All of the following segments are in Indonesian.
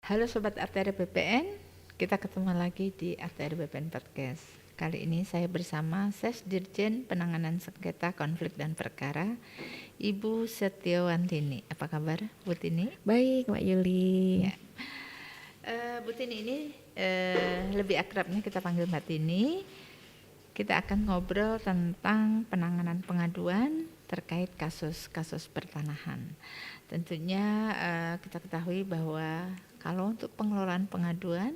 Halo Sobat RTR BPN, kita ketemu lagi di RTR BPN Podcast. Kali ini saya bersama Ses Dirjen Penanganan Sengketa Konflik dan Perkara, Ibu Setiawantini. Apa kabar Bu Tini? Baik, Mbak Yuli. Ya. Bu Tini ini lebih akrabnya kita panggil Mbak Tini. Kita akan ngobrol tentang penanganan pengaduan terkait kasus-kasus pertanahan. Tentunya kita ketahui bahwa kalau untuk pengelolaan pengaduan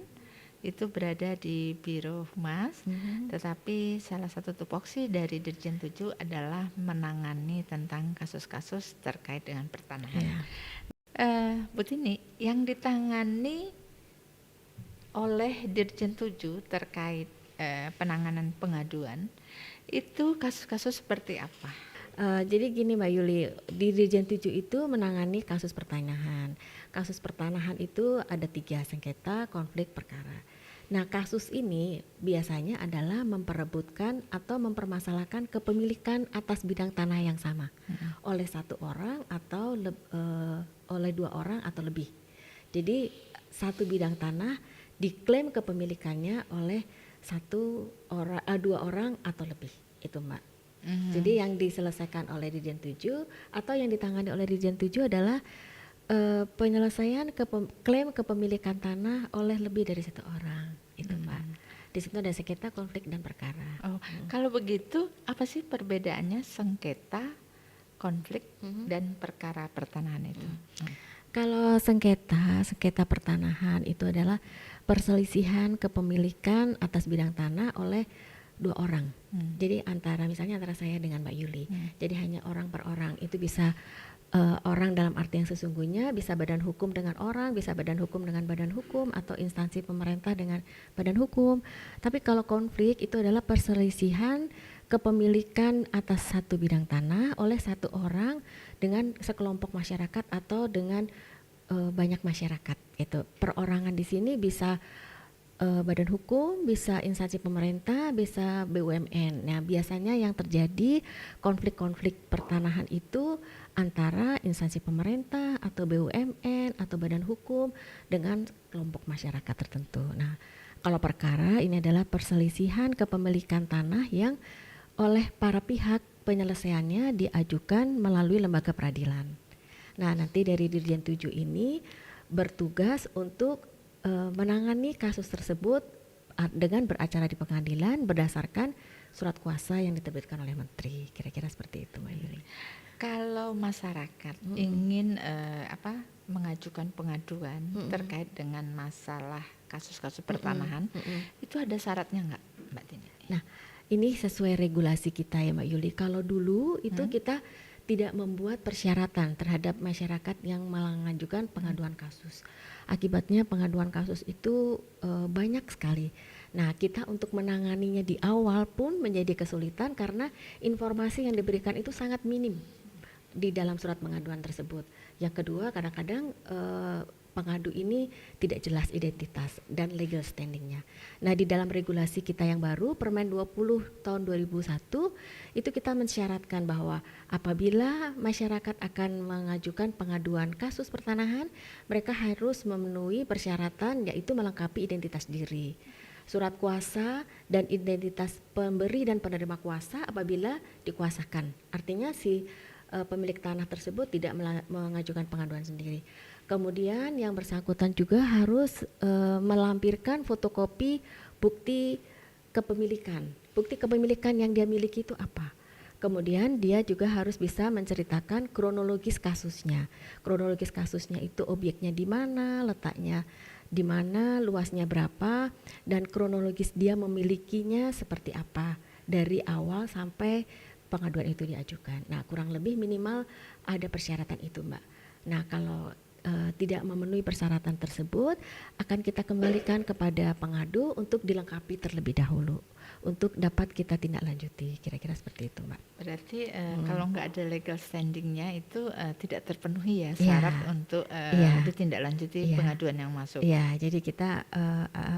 itu berada di Biro Humas, tetapi salah satu tupoksi dari Dirjen 7 adalah menangani tentang kasus-kasus terkait dengan pertanahan. Ya. Bu Tini, yang ditangani oleh Dirjen 7 terkait penanganan pengaduan itu kasus-kasus seperti apa? Jadi gini Mbak Yuli, di Dirjen 7 itu menangani kasus pertanahan. Kasus pertanahan itu ada 3, sengketa, konflik, perkara. Nah, kasus ini biasanya adalah memperebutkan atau mempermasalahkan kepemilikan atas bidang tanah yang sama oleh satu orang atau oleh 2 orang atau lebih. Jadi satu bidang tanah diklaim kepemilikannya oleh 2 orang atau lebih, itu Mbak. Jadi yang diselesaikan oleh Dirjen 7 atau yang ditangani oleh Dirjen 7 adalah penyelesaian klaim kepemilikan tanah oleh lebih dari 1 orang, itu Mbak. Di situ ada sengketa, konflik, dan perkara. Kalau begitu, apa sih perbedaannya sengketa, konflik, dan perkara pertanahan itu? Kalau sengketa pertanahan itu adalah perselisihan kepemilikan atas bidang tanah oleh 2 orang. Jadi misalnya antara saya dengan Mbak Yuli. Jadi hanya orang per orang. Itu bisa orang dalam arti yang sesungguhnya, bisa badan hukum dengan orang, bisa badan hukum dengan badan hukum, atau instansi pemerintah dengan badan hukum. Tapi kalau konflik itu adalah perselisihan kepemilikan atas satu bidang tanah oleh 1 orang dengan sekelompok masyarakat atau dengan banyak masyarakat. Itu perorangan di sini bisa badan hukum, bisa instansi pemerintah, bisa BUMN. Nah, biasanya yang terjadi konflik-konflik pertanahan itu antara instansi pemerintah atau BUMN atau badan hukum dengan kelompok masyarakat tertentu. Nah, kalau perkara ini adalah perselisihan kepemilikan tanah yang oleh para pihak penyelesaiannya diajukan melalui lembaga peradilan. Nah, nanti dari Dirjen 7 ini bertugas untuk menangani kasus tersebut dengan beracara di pengadilan berdasarkan surat kuasa yang diterbitkan oleh Menteri. Kira-kira seperti itu, Mbak Yuli. Kalau masyarakat ingin mengajukan pengaduan terkait dengan masalah kasus-kasus pertanahan, itu ada syaratnya nggak, Mbak Tini? Nah, ini sesuai regulasi kita ya Mbak Yuli. Kalau dulu itu kita tidak membuat persyaratan terhadap masyarakat yang mengajukan pengaduan kasus. Akibatnya pengaduan kasus itu banyak sekali. Nah, kita untuk menanganinya di awal pun menjadi kesulitan karena informasi yang diberikan itu sangat minim di dalam surat pengaduan tersebut. Yang kedua, kadang-kadang pengadu ini tidak jelas identitas dan legal standingnya. Nah, di dalam regulasi kita yang baru, Permen 20 tahun 2001, itu kita mensyaratkan bahwa apabila masyarakat akan mengajukan pengaduan kasus pertanahan, mereka harus memenuhi persyaratan yaitu melengkapi identitas diri, surat kuasa, dan identitas pemberi dan penerima kuasa apabila dikuasakan. Artinya si pemilik tanah tersebut tidak mengajukan pengaduan sendiri. Kemudian yang bersangkutan juga harus melampirkan fotokopi bukti kepemilikan. Bukti kepemilikan yang dia miliki itu apa? Kemudian dia juga harus bisa menceritakan kronologis kasusnya. Kronologis kasusnya itu objeknya di mana, letaknya di mana, luasnya berapa, dan kronologis dia memilikinya seperti apa dari awal sampai pengaduan itu diajukan. Nah, kurang lebih minimal ada persyaratan itu, Mbak. Nah, kalau tidak memenuhi persyaratan tersebut, akan kita kembalikan kepada pengadu untuk dilengkapi terlebih dahulu untuk dapat kita tindak lanjuti. Kira-kira seperti itu, Mbak. Berarti kalau nggak ada legal standingnya itu tidak terpenuhi ya Iya. syarat untuk Iya. ditindaklanjuti Iya. pengaduan yang masuk. Iya, jadi kita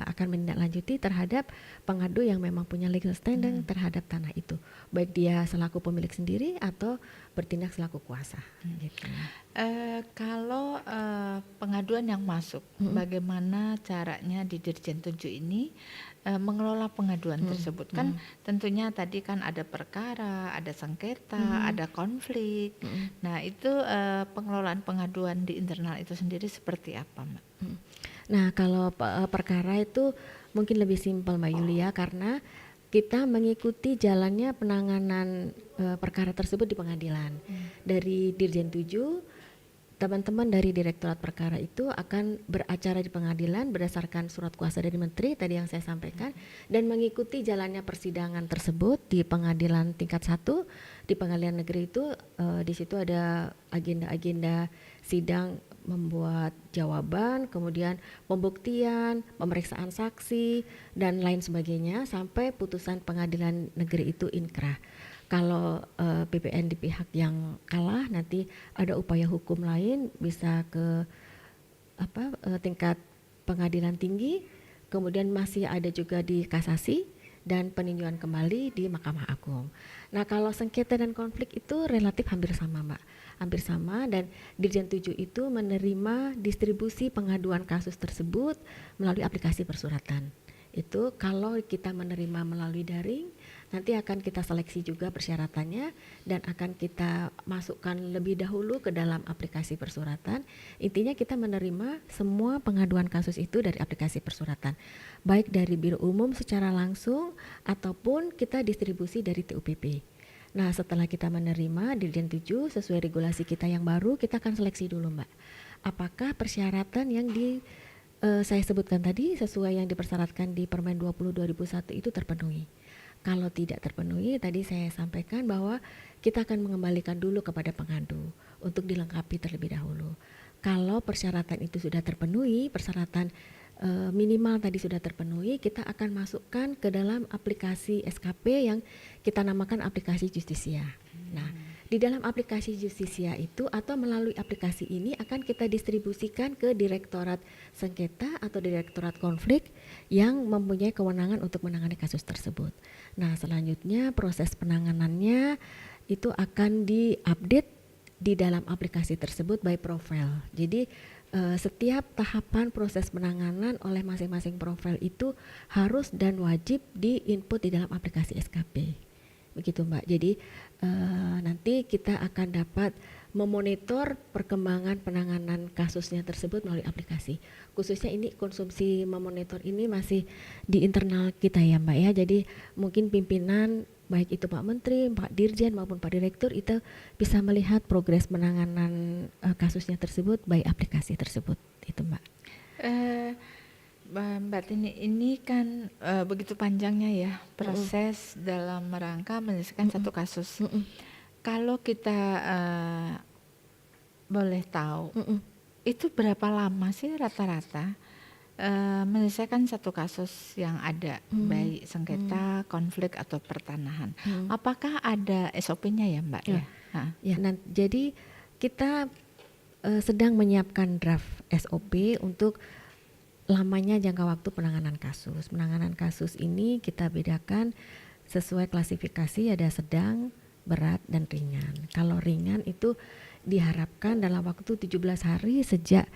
akan menindaklanjuti terhadap pengadu yang memang punya legal standing terhadap tanah itu, baik dia selaku pemilik sendiri atau bertindak selaku kuasa. Gitu. Kalau pengaduan yang masuk, bagaimana caranya di Dirjen 7 ini mengelola pengaduan tersebut? Kan tentunya tadi kan ada perkara, ada sengketa, ada konflik. Nah itu pengelolaan pengaduan di internal itu sendiri seperti apa, Mbak? Nah kalau perkara itu mungkin lebih simpel, Mbak Yulia, karena kita mengikuti jalannya penanganan perkara tersebut di pengadilan. Dari Dirjen 7, teman-teman dari Direktorat Perkara itu akan beracara di pengadilan berdasarkan surat kuasa dari Menteri tadi yang saya sampaikan, dan mengikuti jalannya persidangan tersebut di pengadilan tingkat 1. Di pengadilan negeri itu di situ ada agenda-agenda sidang, membuat jawaban, kemudian pembuktian, pemeriksaan saksi, dan lain sebagainya sampai putusan pengadilan negeri itu inkrah. Kalau PPN di pihak yang kalah, nanti ada upaya hukum lain, bisa ke tingkat pengadilan tinggi, kemudian masih ada juga di kasasi dan peninjauan kembali di Mahkamah Agung. Nah kalau sengketa dan konflik itu relatif hampir sama, Mbak, hampir sama, dan Dirjen 7 itu menerima distribusi pengaduan kasus tersebut melalui aplikasi persuratan. Itu kalau kita menerima melalui daring, nanti akan kita seleksi juga persyaratannya dan akan kita masukkan lebih dahulu ke dalam aplikasi persuratan. Intinya kita menerima semua pengaduan kasus itu dari aplikasi persuratan, baik dari Biro Umum secara langsung ataupun kita distribusi dari TUPP. Nah setelah kita menerima Dirjen 7 sesuai regulasi kita yang baru, kita akan seleksi dulu, Mbak, apakah persyaratan yang saya sebutkan tadi sesuai yang dipersyaratkan di Permen 20 2001 itu terpenuhi. Kalau tidak terpenuhi, tadi saya sampaikan bahwa kita akan mengembalikan dulu kepada pengadu untuk dilengkapi terlebih dahulu. Kalau persyaratan itu sudah terpenuhi, persyaratan minimal tadi sudah terpenuhi, kita akan masukkan ke dalam aplikasi SKP yang kita namakan aplikasi Justisia. Nah, di dalam aplikasi Justisia itu atau melalui aplikasi ini akan kita distribusikan ke Direktorat Sengketa atau Direktorat Konflik yang mempunyai kewenangan untuk menangani kasus tersebut. Nah, selanjutnya proses penanganannya itu akan diupdate di dalam aplikasi tersebut by profile. Jadi setiap tahapan proses penanganan oleh masing-masing profil itu harus dan wajib diinput di dalam aplikasi SKP. Begitu, Mbak. Jadi nanti kita akan dapat memonitor perkembangan penanganan kasusnya tersebut melalui aplikasi. Khususnya ini konsumsi memonitor ini masih di internal kita ya, Mbak ya. Jadi mungkin pimpinan baik itu Pak Menteri, Pak Dirjen maupun Pak Direktur itu bisa melihat progres penanganan kasusnya tersebut by aplikasi tersebut. Itu, Mbak. Mbak Tini, ini kan begitu panjangnya ya proses dalam rangka menyelesaikan satu kasus. Kalau kita boleh tahu, itu berapa lama sih rata-rata menyelesaikan satu kasus yang ada, baik sengketa, konflik atau pertanahan? Apakah ada SOP-nya ya, Mbak? Ya, jadi kita sedang menyiapkan draft SOP untuk lamanya jangka waktu penanganan kasus. Penanganan kasus ini kita bedakan sesuai klasifikasi, ada sedang, berat, dan ringan. Kalau ringan itu diharapkan dalam waktu 17 hari sejak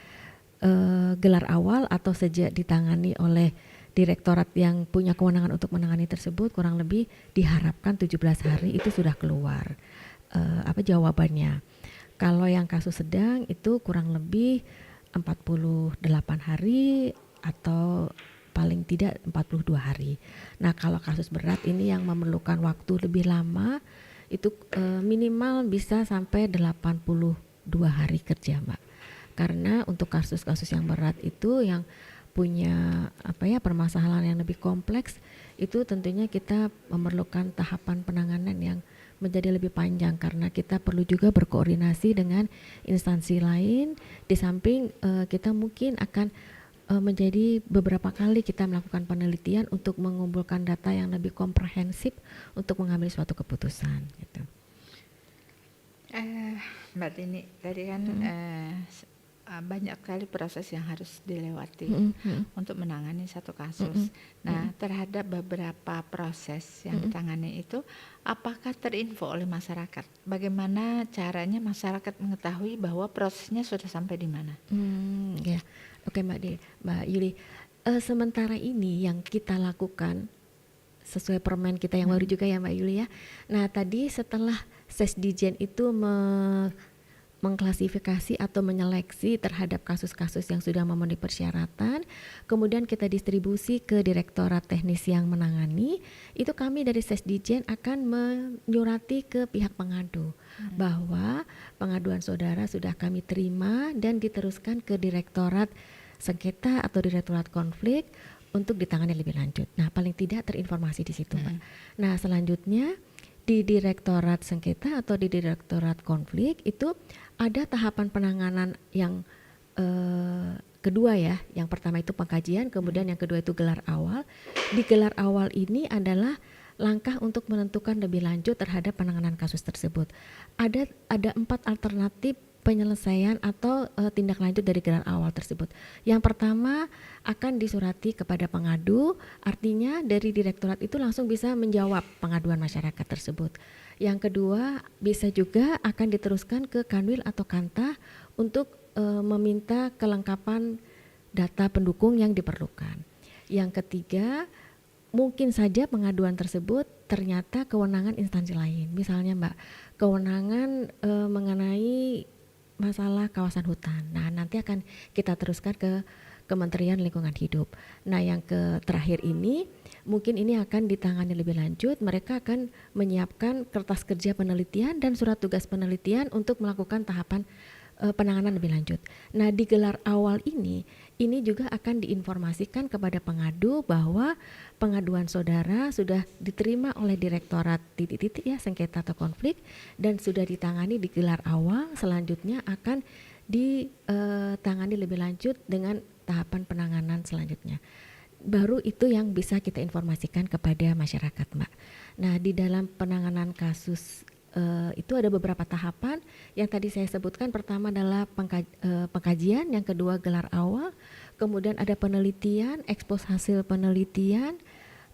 gelar awal atau sejak ditangani oleh direktorat yang punya kewenangan untuk menangani tersebut, kurang lebih diharapkan 17 hari itu sudah keluar jawabannya. Kalau yang kasus sedang itu kurang lebih 48 hari atau paling tidak 42 hari. Nah, kalau kasus berat ini yang memerlukan waktu lebih lama itu minimal bisa sampai 82 hari kerja, Mbak. Karena untuk kasus-kasus yang berat itu yang punya permasalahan yang lebih kompleks, itu tentunya kita memerlukan tahapan penanganan yang menjadi lebih panjang karena kita perlu juga berkoordinasi dengan instansi lain. Di samping kita mungkin akan menjadi beberapa kali kita melakukan penelitian untuk mengumpulkan data yang lebih komprehensif untuk mengambil suatu keputusan gitu. Mbak Tini, tadi kan banyak sekali proses yang harus dilewati untuk menangani satu kasus. Nah, terhadap beberapa proses yang ditangani itu, apakah terinfo oleh masyarakat? Bagaimana caranya masyarakat mengetahui bahwa prosesnya sudah sampai di mana? Ya, oke Mbak Yuli. Sementara ini yang kita lakukan sesuai permen kita yang baru juga ya Mbak Yuli ya. Nah tadi setelah Sesdijen itu mengklasifikasi atau menyeleksi terhadap kasus-kasus yang sudah memenuhi persyaratan, kemudian kita distribusi ke Direktorat Teknis yang menangani, itu kami dari Sesdijen akan menyurati ke pihak pengadu bahwa pengaduan saudara sudah kami terima dan diteruskan ke Direktorat Sengketa atau Direktorat Konflik untuk ditangani lebih lanjut. Nah, paling tidak terinformasi di situ, Mbak. Nah, selanjutnya di Direktorat Sengketa atau di Direktorat Konflik itu ada tahapan penanganan yang kedua ya. Yang pertama itu pengkajian, kemudian yang kedua itu gelar awal. Di gelar awal ini adalah langkah untuk menentukan lebih lanjut terhadap penanganan kasus tersebut. Ada 4 alternatif penyelesaian atau tindak lanjut dari gelar awal tersebut. Yang pertama akan disurati kepada pengadu, artinya dari direktorat itu langsung bisa menjawab pengaduan masyarakat tersebut. Yang kedua bisa juga akan diteruskan ke Kanwil atau Kanta untuk meminta kelengkapan data pendukung yang diperlukan. Yang ketiga mungkin saja pengaduan tersebut ternyata kewenangan instansi lain. Misalnya Mbak, kewenangan mengenai masalah kawasan hutan. Nah, nanti akan kita teruskan ke Kementerian Lingkungan Hidup. Nah, yang terakhir ini mungkin ini akan ditangani lebih lanjut. Mereka akan menyiapkan kertas kerja penelitian dan surat tugas penelitian untuk melakukan tahapan penanganan lebih lanjut. Nah, di gelar awal ini juga akan diinformasikan kepada pengadu bahwa pengaduan saudara sudah diterima oleh Direktorat titik-titik ya sengketa atau konflik dan sudah ditangani di gelar awal. Selanjutnya akan ditangani lebih lanjut dengan tahapan penanganan selanjutnya. Baru itu yang bisa kita informasikan kepada masyarakat, Mbak. Nah, di dalam penanganan kasus itu ada beberapa tahapan yang tadi saya sebutkan. Pertama adalah pengkajian, yang kedua gelar awal, kemudian ada penelitian, ekspos hasil penelitian,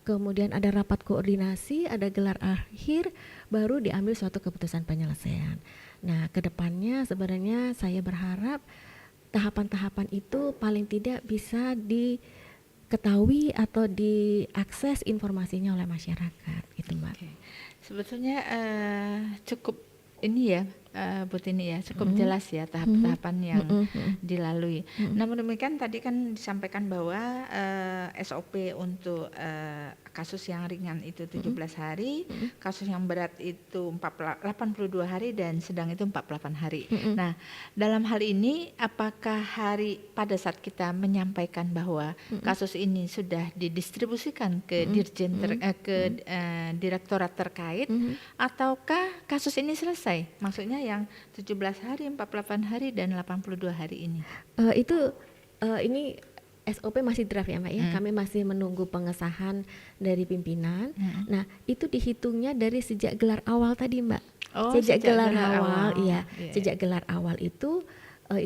kemudian ada rapat koordinasi, ada gelar akhir, baru diambil suatu keputusan penyelesaian. Nah, kedepannya sebenarnya saya berharap tahapan-tahapan itu paling tidak bisa diketahui atau diakses informasinya oleh masyarakat, gitu Mbak. Okay. Sebetulnya cukup ini ya Bu Tini ya, cukup jelas ya tahap-tahapan yang dilalui. Namun demikian tadi kan disampaikan bahwa SOP untuk kasus yang ringan itu 17 hari, kasus yang berat itu 82 hari dan sedang itu 48 hari. Nah, dalam hal ini apakah pada saat kita menyampaikan bahwa kasus ini sudah didistribusikan ke dirjen direktorat terkait ataukah kasus ini selesai? Maksudnya yang 17 hari, 48 hari dan 82 hari ini. Ini SOP masih draft ya Mbak ya. Kami masih menunggu pengesahan dari pimpinan. Nah, itu dihitungnya dari sejak gelar awal tadi Mbak. Sejak gelar awal. Iya. Sejak gelar awal itu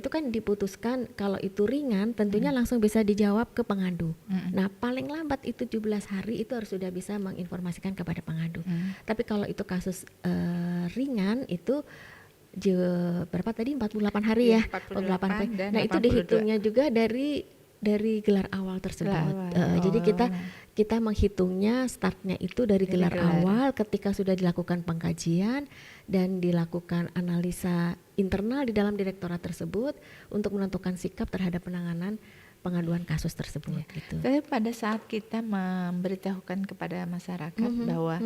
kan diputuskan kalau itu ringan tentunya langsung bisa dijawab ke pengadu. Nah, paling lambat itu 17 hari itu harus sudah bisa menginformasikan kepada pengadu. Tapi kalau itu kasus ringan itu berapa tadi 48 hari ya, 48 hari. Nah, itu dihitungnya juga dari gelar awal tersebut. Jadi kita menghitungnya startnya itu dari gelar awal ketika sudah dilakukan pengkajian dan dilakukan analisa internal di dalam direktorat tersebut untuk menentukan sikap terhadap penanganan pengaduan kasus tersebut. Gitu. Tapi pada saat kita memberitahukan kepada masyarakat bahwa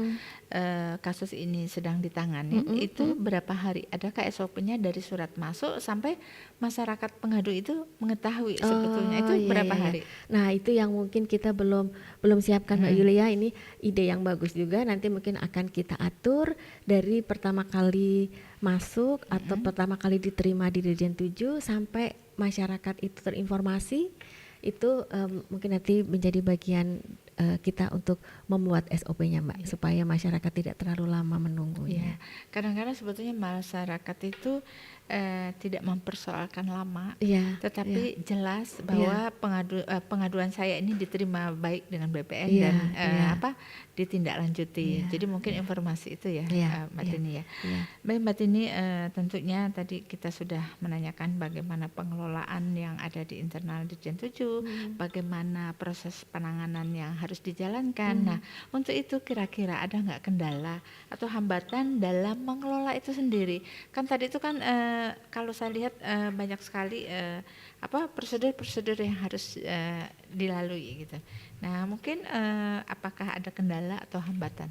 kasus ini sedang ditangani, itu berapa hari? Adakah SOP-nya dari surat masuk sampai masyarakat pengadu itu mengetahui sebetulnya itu berapa hari? Nah, itu yang mungkin kita belum siapkan Mbak Yulia. Ini ide yang bagus juga. Nanti mungkin akan kita atur dari pertama kali masuk atau pertama kali diterima di Dirjen 7 sampai masyarakat itu terinformasi itu mungkin nanti menjadi bagian kita untuk membuat SOP-nya Mbak, supaya masyarakat tidak terlalu lama menunggunya. Ya, kadang-kadang sebetulnya masyarakat itu tidak mempersoalkan lama, Iya, tetapi jelas iya, bahwa pengaduan saya ini diterima baik dengan BPN iya, dan iya, ditindaklanjuti. iya, Jadi mungkin informasi itu ya, iya, Mbak iya, Tini ya. iya. Baik Mbak Tini, tentunya tadi kita sudah menanyakan bagaimana pengelolaan yang ada di internal Dirjen 7, bagaimana proses penanganan yang harus dijalankan. Nah, untuk itu kira-kira ada nggak kendala atau hambatan dalam mengelola itu sendiri? Kan tadi itu kan kalau saya lihat banyak sekali prosedur-prosedur yang harus dilalui gitu. Nah, mungkin apakah ada kendala atau hambatan?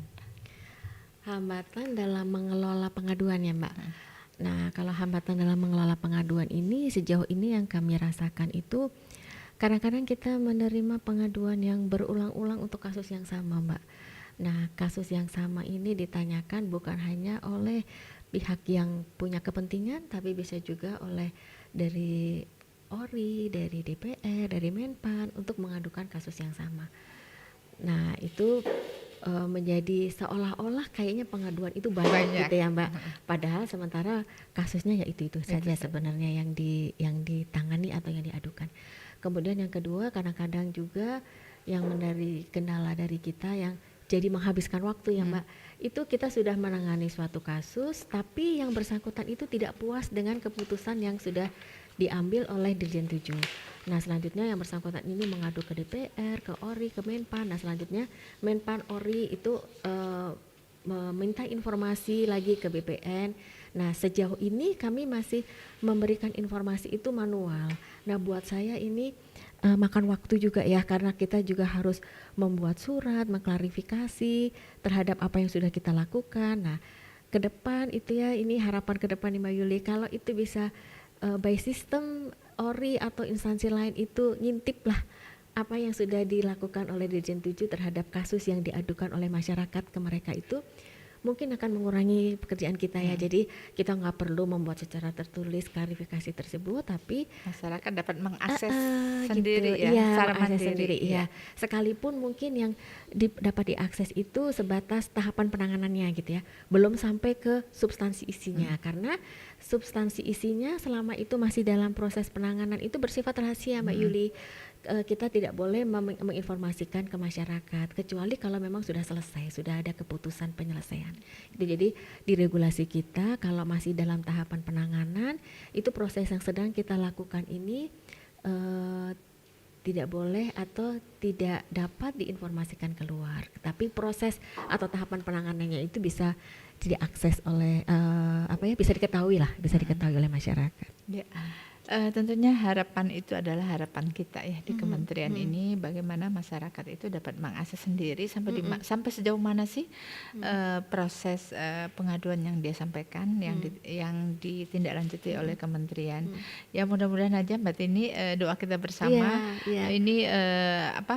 Hambatan dalam mengelola pengaduan ya Mbak. Nah, kalau hambatan dalam mengelola pengaduan ini sejauh ini yang kami rasakan itu kadang-kadang kita menerima pengaduan yang berulang-ulang untuk kasus yang sama Mbak. Nah, kasus yang sama ini ditanyakan bukan hanya oleh pihak yang punya kepentingan, tapi bisa juga oleh dari ORI, dari DPR, dari Menpan untuk mengadukan kasus yang sama. Nah, itu menjadi seolah-olah kayaknya pengaduan itu banyak gitu ya Mbak. Padahal sementara kasusnya ya itu saja sebenarnya yang ditangani atau yang diadukan. Kemudian yang kedua, kadang-kadang juga yang dari kendala dari kita yang jadi menghabiskan waktu ya Mbak. Itu kita sudah menangani suatu kasus, tapi yang bersangkutan itu tidak puas dengan keputusan yang sudah diambil oleh Dirjen 7. Nah, selanjutnya yang bersangkutan ini mengadu ke DPR, ke ORI, ke Menpan. Nah, selanjutnya Menpan ORI itu meminta informasi lagi ke BPN. Nah, sejauh ini kami masih memberikan informasi itu manual. Nah, buat saya ini makan waktu juga ya, karena kita juga harus membuat surat, mengklarifikasi terhadap apa yang sudah kita lakukan. Nah, ke depan itu ya, ini harapan ke depan nih Mbak Yuli, kalau itu bisa by system ORI atau instansi lain itu ngintip lah apa yang sudah dilakukan oleh Dirjen 7 terhadap kasus yang diadukan oleh masyarakat ke mereka, itu mungkin akan mengurangi pekerjaan kita ya. Jadi kita nggak perlu membuat secara tertulis klarifikasi tersebut, tapi masyarakat dapat mengakses gitu, sendiri ya, iya, secara mengakses mandiri. Sendiri, iya. Sekalipun mungkin yang dapat diakses itu sebatas tahapan penanganannya gitu ya, belum sampai ke substansi isinya, karena substansi isinya selama itu masih dalam proses penanganan itu bersifat rahasia Mbak Yuli. Kita tidak boleh menginformasikan ke masyarakat kecuali kalau memang sudah selesai, sudah ada keputusan penyelesaian. Jadi di regulasi kita kalau masih dalam tahapan penanganan, itu proses yang sedang kita lakukan ini tidak boleh atau tidak dapat diinformasikan keluar. Tapi proses atau tahapan penanganannya itu bisa diakses oleh bisa diketahui oleh masyarakat. Ya. Tentunya harapan itu adalah harapan kita ya di kementerian ini, bagaimana masyarakat itu dapat mengakses sendiri sampai sejauh mana sih proses pengaduan yang dia sampaikan, yang ditindaklanjuti oleh kementerian. Ya mudah-mudahan aja Mbak Tini, doa kita bersama ini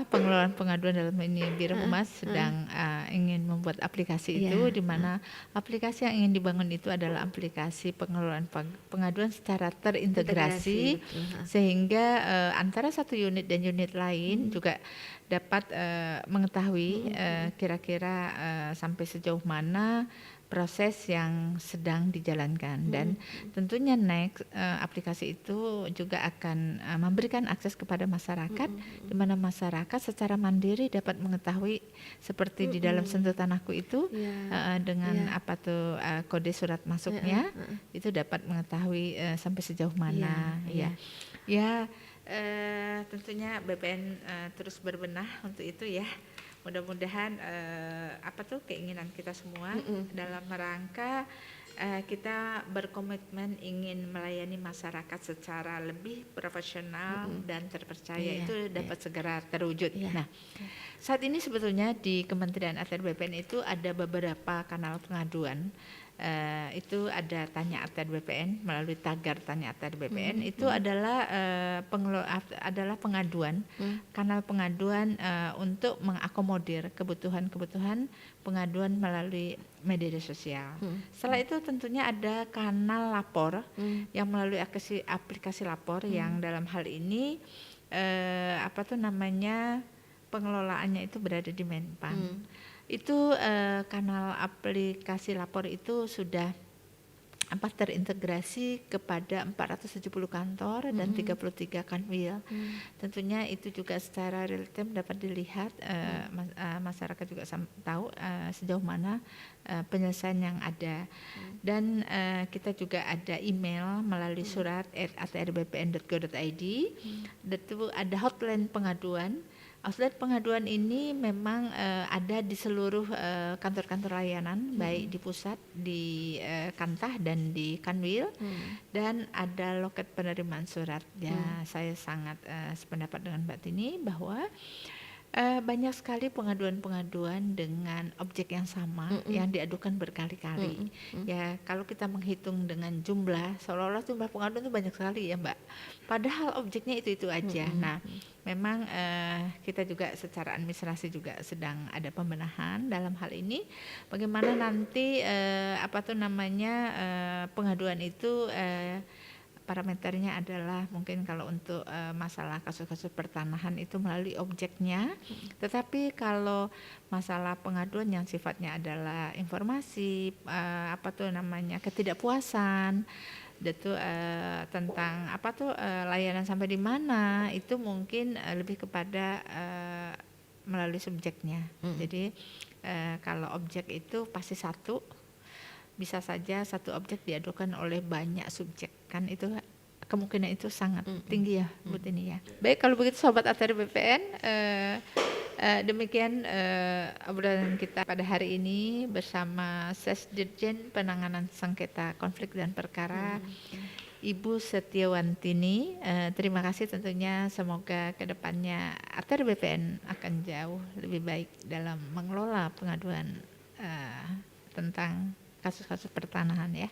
pengelolaan pengaduan dalam ini Biro Humas sedang ingin membuat aplikasi itu, di mana aplikasi yang ingin dibangun itu adalah aplikasi pengelolaan pengaduan secara terintegrasi. Sehingga antara satu unit dan unit lain juga dapat mengetahui kira-kira sampai sejauh mana proses yang sedang dijalankan, dan tentunya next aplikasi itu juga akan memberikan akses kepada masyarakat, di mana masyarakat secara mandiri dapat mengetahui seperti di dalam Sentuh Tanahku itu dengan kode surat masuknya itu dapat mengetahui sampai sejauh mana tentunya BPN terus berbenah untuk itu ya. Mudah-mudahan keinginan kita semua dalam rangka kita berkomitmen ingin melayani masyarakat secara lebih profesional dan terpercaya itu dapat segera terwujud. Nah, saat ini sebetulnya di Kementerian ATR BPN itu ada beberapa kanal pengaduan. Itu ada Tanya ATR BPN melalui tagar Tanya ATR BPN, itu adalah pengaduan, kanal pengaduan untuk mengakomodir kebutuhan pengaduan melalui media sosial. Setelah itu tentunya ada kanal lapor yang melalui aplikasi lapor yang dalam hal ini apa tuh namanya, pengelolaannya itu berada di Menpan. Itu kanal aplikasi lapor itu sudah terintegrasi kepada 470 kantor dan 33 kanwil. Tentunya itu juga secara real time dapat dilihat, masyarakat juga tahu sejauh mana penyelesaian yang ada. Dan kita juga ada email melalui surat @rbpn.go.id. Itu ada hotline pengaduan. Outlet pengaduan ini memang ada di seluruh kantor-kantor layanan, baik di pusat, di Kantah dan di Kanwil, dan ada loket penerimaan surat. Ya, saya sangat sependapat dengan Mbak Tini bahwa banyak sekali pengaduan-pengaduan dengan objek yang sama yang diadukan berkali-kali. Ya, kalau kita menghitung dengan jumlah, seolah-olah jumlah pengaduan itu banyak sekali ya Mbak. Padahal objeknya itu aja. Nah, memang kita juga secara administrasi juga sedang ada pembenahan dalam hal ini. Bagaimana nanti pengaduan itu parameternya adalah mungkin kalau untuk masalah kasus-kasus pertanahan itu melalui objeknya, tetapi kalau masalah pengaduan yang sifatnya adalah informasi ketidakpuasan itu tentang layanan sampai di mana, itu mungkin lebih kepada melalui subjeknya. Jadi kalau objek itu pasti satu, bisa saja satu objek diadukan oleh banyak subjek, kan itu kemungkinan itu sangat tinggi ya Bu Tini ya. Baik, kalau begitu Sobat ATR BPN, demikian obrolan kita pada hari ini bersama Sesdirjen Penanganan Sengketa Konflik dan Perkara Ibu Setiawantini. Terima kasih tentunya, semoga kedepannya ATR BPN akan jauh lebih baik dalam mengelola pengaduan tentang kasus-kasus pertanahan ya.